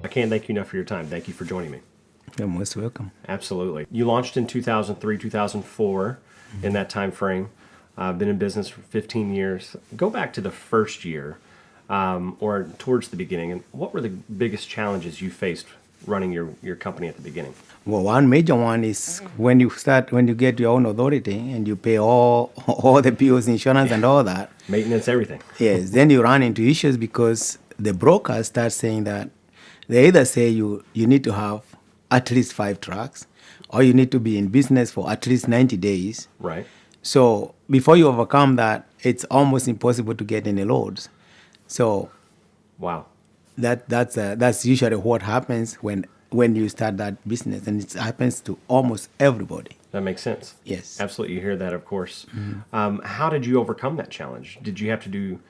I can't thank you enough for your time. Thank you for joining me. You're most welcome. Absolutely. You launched in 2003, 2004, in that time frame. Been in business for 15 years. Go back to the first year, or towards the beginning, and what were the biggest challenges you faced running your company at the beginning? Well, one major one is when you get your own authority and you pay all the bills, insurance, and all that. Maintenance, everything. Yes, then you run into issues because the brokers start saying that they either say you need to have at least 5 trucks, or you need to be in business for at least 90 days. Right. So before you overcome that, it's almost impossible to get any loads. So Wow. that's usually what happens when you start that business, and it happens to almost everybody. That makes sense. Yes. Absolutely. You hear that, of course. How did you overcome that challenge? Did you have to do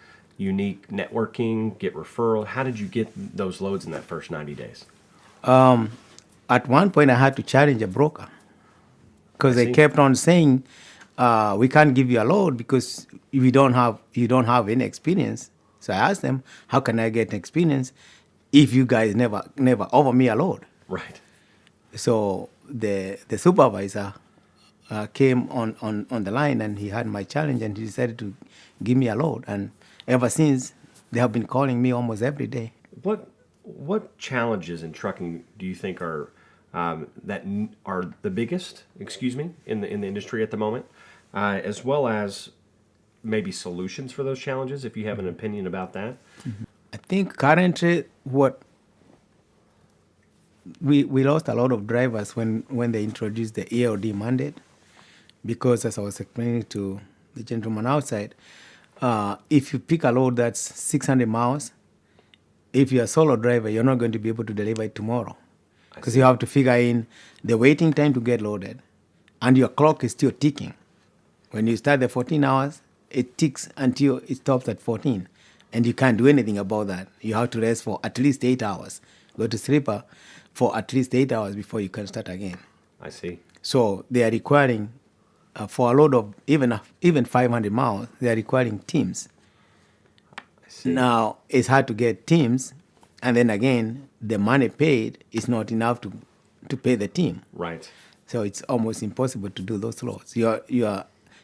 unique networking, get referral? How did you get those loads in that first 90 days? At one point, I had to challenge a broker because I they see. kept on saying, "We can't give you a load because you don't have any experience." So I asked them, "How can I get experience if you guys never offer me a load?" Right. So the supervisor came on the line, and he had my challenge, and he decided to give me a load. And ever since, they have been calling me almost every day. What challenges in trucking do you think are are the biggest? Excuse me, in the industry at the moment, as well as maybe solutions for those challenges. If you have an opinion about that. I think currently what we lost a lot of drivers when they introduced the ELD mandate, because as I was explaining to the gentleman outside, if you pick a load that's 600 miles, if you're a solo driver, you're not going to be able to deliver it tomorrow because you have to figure in the waiting time to get loaded, and your clock is still ticking. When you start the 14 hours, it ticks until it stops at 14, and you can't do anything about that. You have to rest for at least 8 hours, go to sleeper for at least 8 hours before you can start again. I see. So they are requiring, for a load of even 500 miles, they are requiring teams. I see. Now, it's hard to get teams, and then again, the money paid is not enough to pay the team. Right. So it's almost impossible to do those loads. You're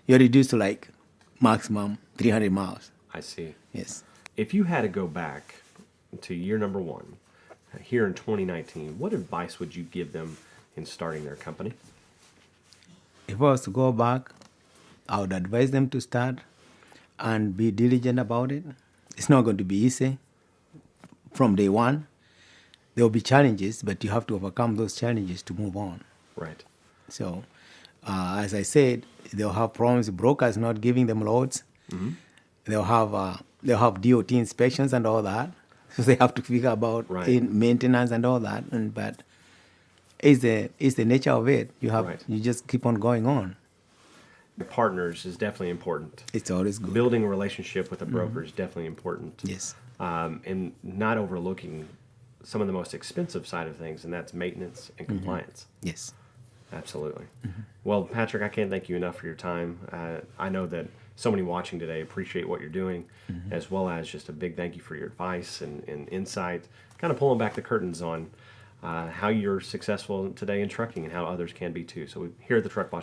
reduced to like maximum 300 miles. I see. Yes. If you had to go back to year number one, here in 2019, what advice would you give them in starting their company? If I was to go back, I would advise them to start and be diligent about it. It's not going to be easy from day one. There will be challenges, but you have to overcome those challenges to move on. Right. So, as I said, they'll have problems with brokers not giving them loads. They'll have DOT inspections and all that. So they have to figure about Right. maintenance and all that. But it's the nature of it. Right. You just keep on going on. Partners is definitely important. It's always good. Building a relationship with a broker is definitely important. Yes. And not overlooking some of the most expensive side of things, and that's maintenance and compliance. Yes. Absolutely. Well, Patrick, I can't thank you enough for your time. I know that so many watching today appreciate what you're doing, as well as just a big thank you for your advice and insight, kind of pulling back the curtains on how you're successful today in trucking and how others can be too. So here at the Truck Boss Show,